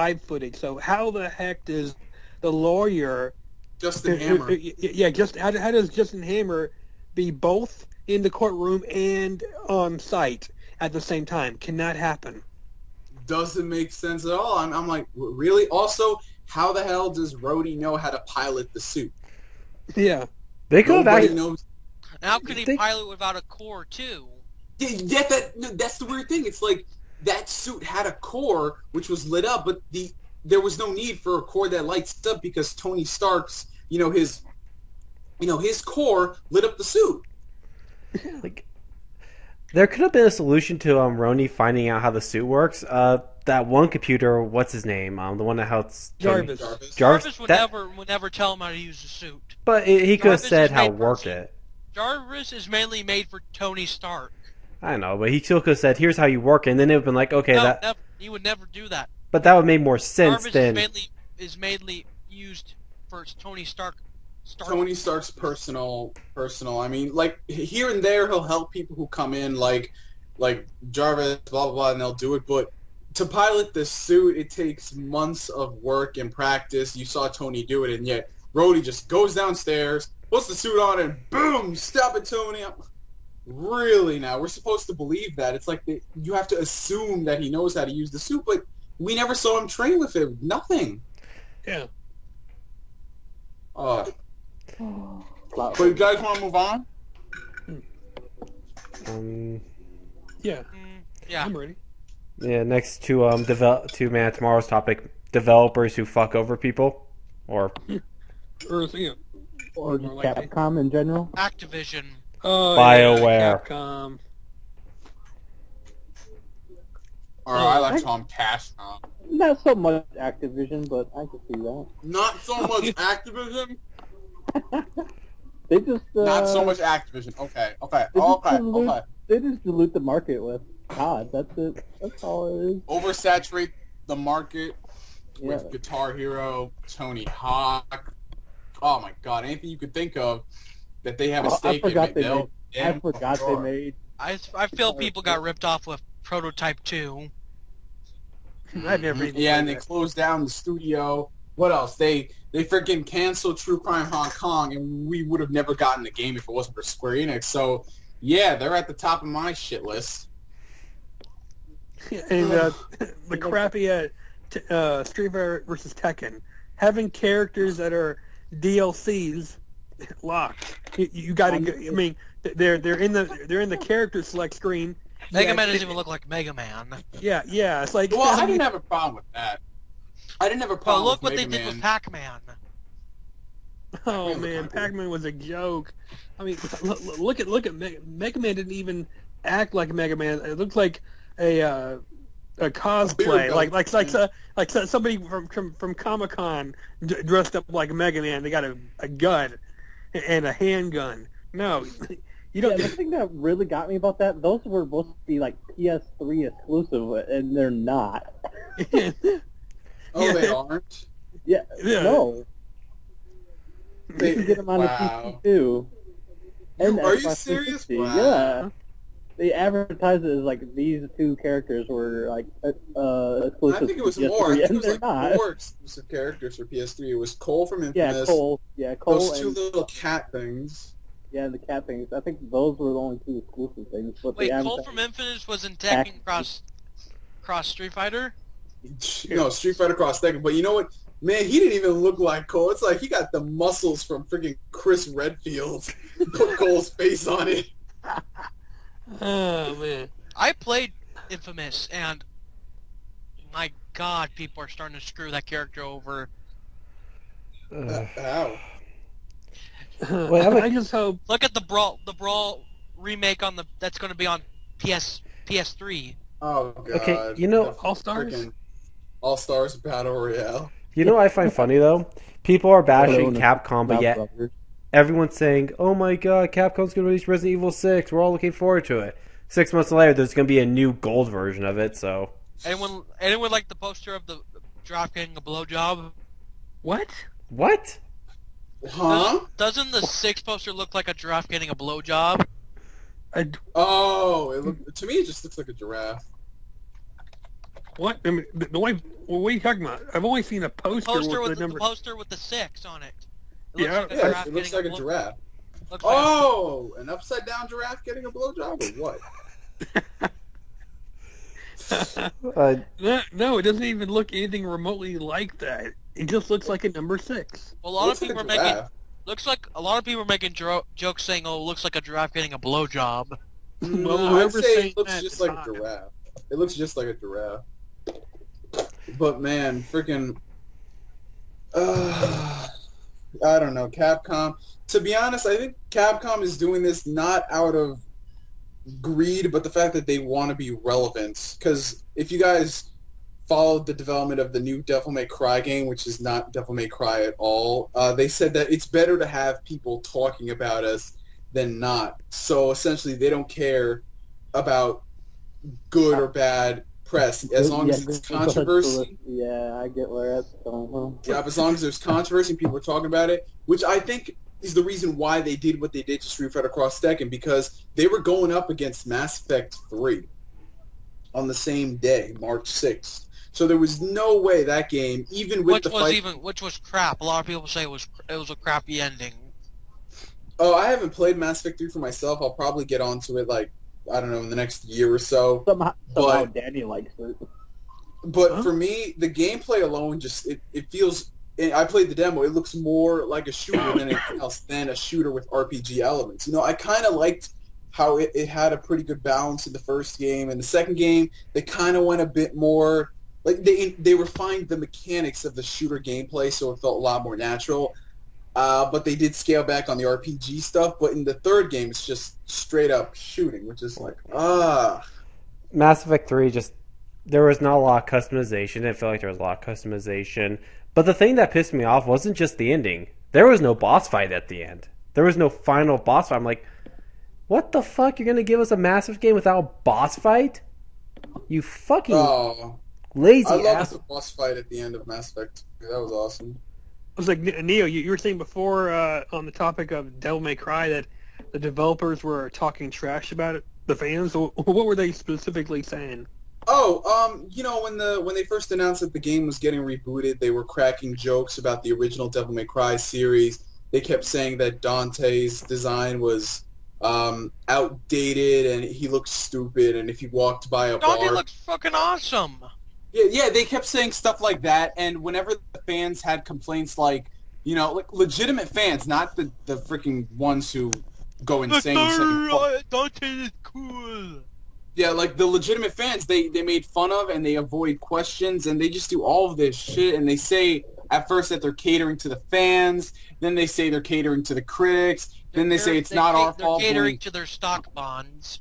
live footage. So how the heck does the lawyer, Justin Hammer. how does Justin Hammer be both in the courtroom and on site at the same time? Cannot happen. Doesn't make sense at all. I'm like, really? Also, how the hell does Rhodey know how to pilot the suit? Yeah. They could have Nobody actually. knows. And how could he pilot without a core too? Yeah, that's the weird thing. It's like that suit had a core which was lit up, but there was no need for a core that lights up because Tony Stark's, his core lit up the suit. Like, there could have been a solution to Roni finding out how the suit works. That one computer, what's his name? The one that helps Jarvis. Jarvis would never tell him how to use the suit. But he could have said how to work it. Jarvis is mainly made for Tony Stark. I know, but he still could have said, "Here's how you work," it, and then it would have been like, "Okay, he would never do that." But that would make more sense than. Jarvis is mainly used for Tony Stark. Tony Stark's personal. I mean, like here and there, he'll help people who come in, like Jarvis, blah blah blah, and they'll do it. But to pilot this suit, it takes months of work and practice. You saw Tony do it, and yet Rhodey just goes downstairs, puts the suit on, and boom, stop it, Tony. Really? Now we're supposed to believe that? It's like you have to assume that he knows how to use the suit, but we never saw him train with it. Nothing. Yeah. But you guys want to move on? Yeah. Yeah. I'm ready. Yeah. Next to Man Tomorrow's topic: developers who fuck over people, or or just Capcom in general. Activision. Oh, BioWare. Yeah, Capcom. Or I like Tom Castro. Not so much Activision, but I can see that. Not so much Activision. They just Not so much Activision. Okay. They just dilute the market with COD. That's it. That's all it is. Oversaturate the market with Guitar Hero, Tony Hawk. Oh my God! Anything you could think of that they have a stake in. I forgot they made. I feel people got ripped off with Prototype 2. I never even and they closed down the studio. What else? They freaking canceled True Crime Hong Kong, and we would have never gotten the game if it wasn't for Square Enix. So, yeah, they're at the top of my shit list. And the crappy Street Fighter versus Tekken, having characters that are DLCs locked. You got to. I mean, they're in the character select screen. Mega Man doesn't even look like Mega Man. Yeah, it's like. Well, I didn't have a problem with that. I didn't have a problem. Well, look with what Mega they did Man. with Pac-Man. Oh man, Pac-Man was a joke. I mean, look at Mega Man didn't even act like Mega Man. It looked like a cosplay, like somebody from Comic-Con dressed up like Mega Man. They got a gun and a handgun. No, you don't. Yeah, the thing that really got me about that, those were supposed to be like PS3 exclusive, and they're not. Oh, they aren't? Yeah. No. You can get them on the PC too. And Are you Xbox serious? 360. Wow. Yeah. They advertised it as like these two characters were like exclusive. I think it was to PS3, more. I think and it was they're like not. 4 exclusive characters for PS3. It was Cole from Infamous. Yeah, Cole. Those two and, little cat things. Yeah, the cat things. I think those were the only two exclusive things. But Wait, they Cole advertised- from Infamous was in Tekken Cross Street Fighter? No, Street Fighter Cross Tekken. But you know what? Man, he didn't even look like Cole. It's like he got the muscles from freaking Chris Redfield. Put Cole's face on it. Oh man. I played Infamous, and my God, people are starting to screw that character over. Ow. I just hope. Look at the Brawl remake that's going to be on PS3. Oh God. Okay, you know, All-Stars? All-Stars Battle Royale. You know what I find funny though? People are bashing Capcom, but yet everyone's saying, "Oh my God, Capcom's going to release Resident Evil 6. We're all looking forward to it." 6 months later, there's going to be a new gold version of it. So, anyone like the poster of the drop getting a blowjob? What? What? Huh? Doesn't the 6 poster look like a giraffe getting a blowjob? Oh, to me it just looks like a giraffe. What? I mean, the way. What are you talking about? I've only seen a poster with the number. The poster with the 6 on it. It looks like a giraffe. An upside down giraffe getting a blowjob or what? No, it doesn't even look anything remotely like that. It just looks like a number 6. Well, a lot of people are making jokes saying, "Oh, it looks like a giraffe getting a blowjob." Well, I'd say it looks just like a giraffe. It looks just like a giraffe. But man, freaking, I don't know, Capcom. To be honest, I think Capcom is doing this not out of greed, but the fact that they want to be relevant. Because if you guys followed the development of the new Devil May Cry game, which is not Devil May Cry at all, they said that it's better to have people talking about us than not. So essentially, they don't care about good or bad press as long as it's controversy. Yeah, I get where that's going from. Yeah, as long as there's controversy and people are talking about it, which I think is the reason why they did what they did to Street Fighter Cross Tekken, because they were going up against Mass Effect 3 on the same day, March 6th. So there was no way that game, even with which was crap. A lot of people say it was a crappy ending. Oh, I haven't played Mass Effect 3 for myself. I'll probably get onto it, like, I don't know, in the next year or so. Somehow Danny likes it. But for me, the gameplay alone just, it feels... I played the demo. It looks more like a shooter than anything else, than a shooter with RPG elements. You know, I kind of liked how it had a pretty good balance in the first game. In the second game, they kind of went a bit more... Like, they refined the mechanics of the shooter gameplay, so it felt a lot more natural. But they did scale back on the RPG stuff. But in the third game, it's just straight up shooting, which is like, Mass Effect 3 just... There was not a lot of customization. It felt like there was a lot of customization. But the thing that pissed me off wasn't just the ending. There was no boss fight at the end. There was no final boss fight. I'm like, what the fuck? You're going to give us a massive game without a boss fight? You fucking lazy ass. I love the boss fight at the end of Mass Effect 2. That was awesome. I was like, Neo, you were saying before on the topic of Devil May Cry that the developers were talking trash about it, the fans. What were they specifically saying? You know, when they first announced that the game was getting rebooted, they were cracking jokes about the original Devil May Cry series. They kept saying that Dante's design was outdated and he looked stupid, and if he walked by a bar... Dante looks fucking awesome! Yeah, they kept saying stuff like that, and whenever the fans had complaints like, you know, like legitimate fans, not the freaking ones who go insane. Dante is cool! Yeah, like the legitimate fans, they made fun of and they avoid questions and they just do all of this shit, and they say at first that they're catering to the fans, then they say they're catering to the critics, then they say it's not our fault. They're catering to their stock bonds.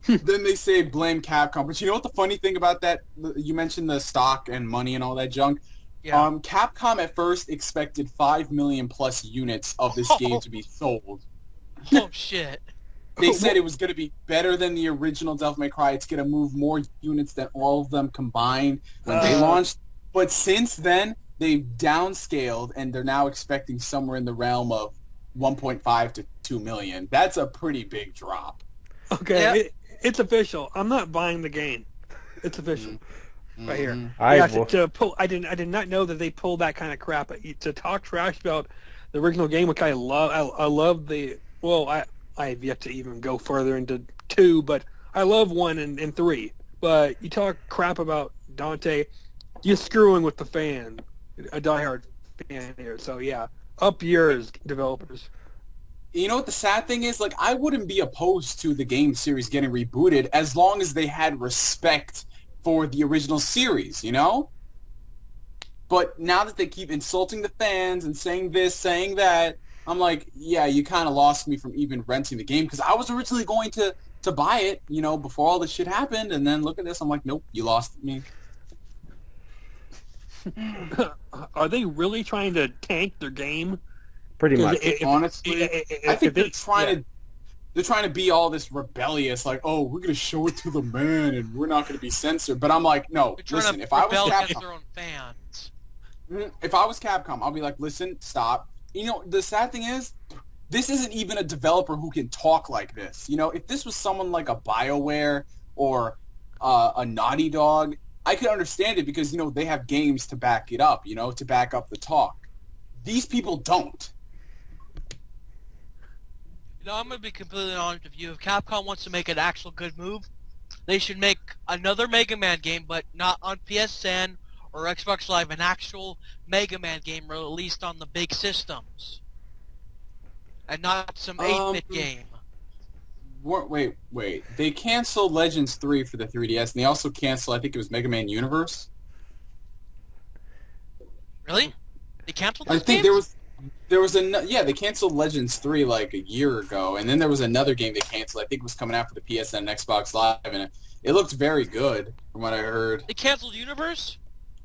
Then they say blame Capcom. But you know what the funny thing about that? You mentioned the stock and money and all that junk. Yeah. Capcom at first expected 5 million plus units of this game to be sold. Oh shit. They said it was going to be better than the original Devil May Cry. It's going to move more units than all of them combined when they launched. But since then, they've downscaled, and they're now expecting somewhere in the realm of 1.5 to 2 million. That's a pretty big drop. Okay, yeah. It's official. I'm not buying the game. It's official. Right here. I did not know that they pulled that kind of crap. To talk trash about the original game, which I love. I love the... Well, I have yet to even go further into 2, but I love 1 and 3. But you talk crap about Dante, you're screwing with the fan, a diehard fan here. So yeah, up yours, developers. You know what the sad thing is? Like, I wouldn't be opposed to the game series getting rebooted as long as they had respect for the original series, you know? But now that they keep insulting the fans and saying this, saying that, I'm like, yeah, you kind of lost me from even renting the game, because I was originally going to buy it, you know, before all this shit happened, and then look at this, I'm like, nope, you lost me. Are they really trying to tank their game? Pretty much. Honestly, I think they're trying to be all this rebellious, like, oh, we're gonna show it to the man, and we're not gonna be censored. But I'm like, no, listen, if I was Capcom, their own fans. If I was Capcom, I'll be like, listen, stop. You know, the sad thing is, this isn't even a developer who can talk like this. You know, if this was someone like a BioWare or a Naughty Dog, I could understand it because, they have games to back it up, to back up the talk. These people don't. I'm going to be completely honest with you. If Capcom wants to make an actual good move, they should make another Mega Man game, but not on PSN or Xbox Live, an actual Mega Man game released on the big systems. And not some 8-bit game. Wait. They canceled Legends 3 for the 3DS, and they also canceled, I think it was Mega Man Universe. Really? They canceled those I think games? there was they canceled Legends 3 like a year ago, and then there was another game they canceled. I think it was coming out for the PSN and Xbox Live, and it looked very good from what I heard. They canceled Universe?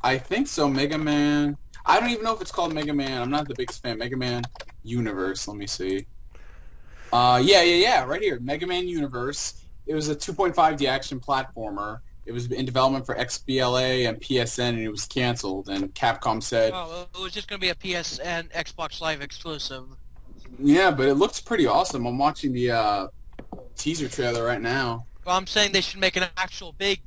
I think so. Mega Man. I don't even know if it's called Mega Man. I'm not the biggest fan. Mega Man Universe. Let me see. Yeah. Right here. Mega Man Universe. It was a 2.5D action platformer. It was in development for XBLA and PSN, and it was canceled. And Capcom said, "Oh, it was just going to be a PSN Xbox Live exclusive." Yeah, but it looks pretty awesome. I'm watching the teaser trailer right now. Well, I'm saying they should make an actual big,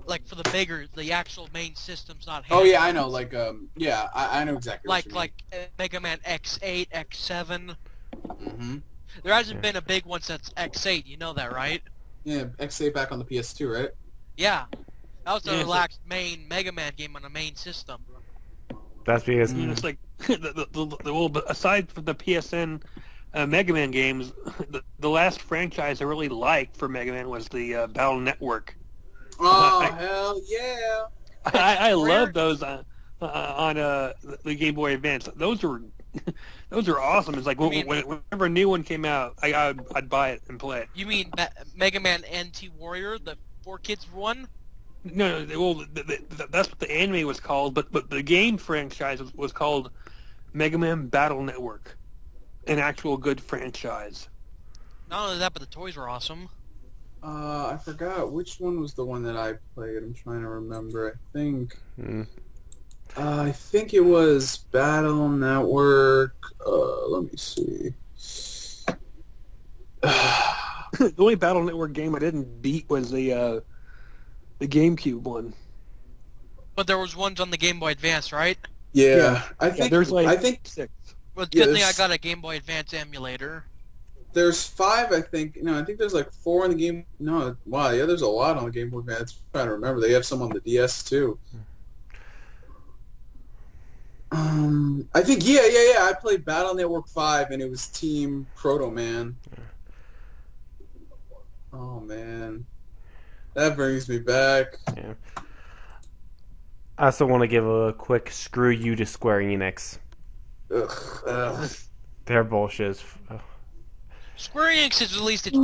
like for the actual main systems, not. Oh yeah, I know. Like, I know exactly. Like Mega Man X8, X7. Mm-hmm. There hasn't been a big one since X8. You know that, right? Yeah, X8 back on the PS2, right? Yeah, that was the relaxed main Mega Man game on the main system. That's because it's like aside from the PSN Mega Man games, the last franchise I really liked for Mega Man was the Battle Network. Oh hell yeah! I love those on the Game Boy Advance. Those are awesome. It's like whenever a new one came out, I'd buy it and play it. You mean Mega Man NT Warrior, the 4Kids one? No, well, that's what the anime was called, but the game franchise was called Mega Man Battle Network, an actual good franchise. Not only that, but the toys were awesome. I forgot which one was the one that I played. I'm trying to remember. I think it was Battle Network. Let me see. The only Battle Network game I didn't beat was the GameCube one. But there was ones on the Game Boy Advance, right? Yeah. I think there's like 6. Well, it's a good thing I got a Game Boy Advance emulator. There's 5, I think. No, I think there's like 4 on the game. No, wow, yeah, there's a lot on the Game Boy Advance. I'm trying to remember. They have some on the DS too. I think yeah. I played Battle Network 5, and it was Team Proto Man. Oh man, that brings me back. Yeah. I also want to give a quick screw you to Square Enix. Ugh. They're bullshit. Square Enix is at least it's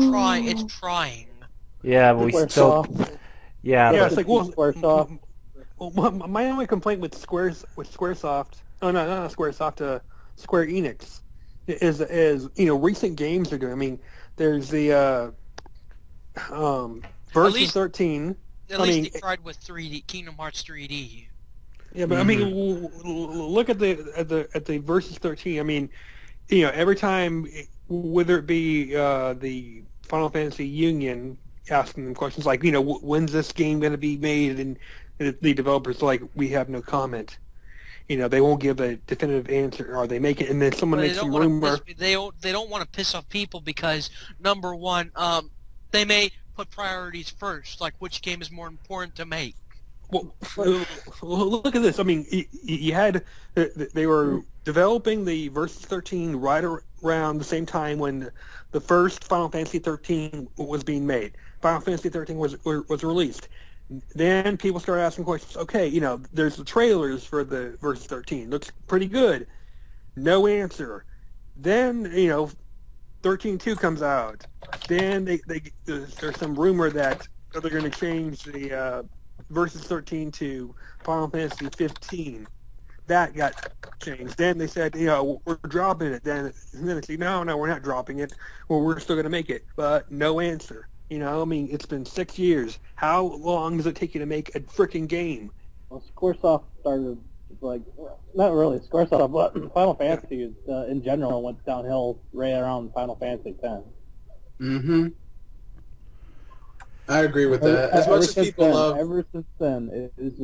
trying. Yeah, but we still. Yeah, it's like Squaresoft. Well, my only complaint with Squaresoft. Oh no, not Squaresoft. Square Enix is recent games are doing. I mean, there's the Versus 13. At least they tried with 3D Kingdom Hearts 3D. Yeah, but I mean, look at the Versus 13. I mean, every time, whether it be the Final Fantasy Union asking them questions like, when's this game going to be made, and the developers are like, we have no comment. They won't give a definitive answer, or they make it, and then someone makes some rumor. They don't want to piss off people because number one, they may put priorities first, like which game is more important to make. Well, look at this. I mean, you had they were developing the Versus 13 right around the same time when the first Final Fantasy 13 was being made. Final Fantasy 13 was released. Then people started asking questions. Okay, there's the trailers for the Versus 13. Looks pretty good. No answer. Then 13.2 comes out. Then there's some rumor that they're going to change the Versus 13 to Final Fantasy 15. That got changed. Then they said, we're dropping it. Then they said, no, we're not dropping it. Well, we're still going to make it. But no answer. I mean, it's been 6 years. How long does it take you to make a freaking game? Well, Squaresoft started, not really Squaresoft, but Final Fantasy in general went downhill right around Final Fantasy X. Mm-hmm. I agree with that. As much as people love ever since then, it's just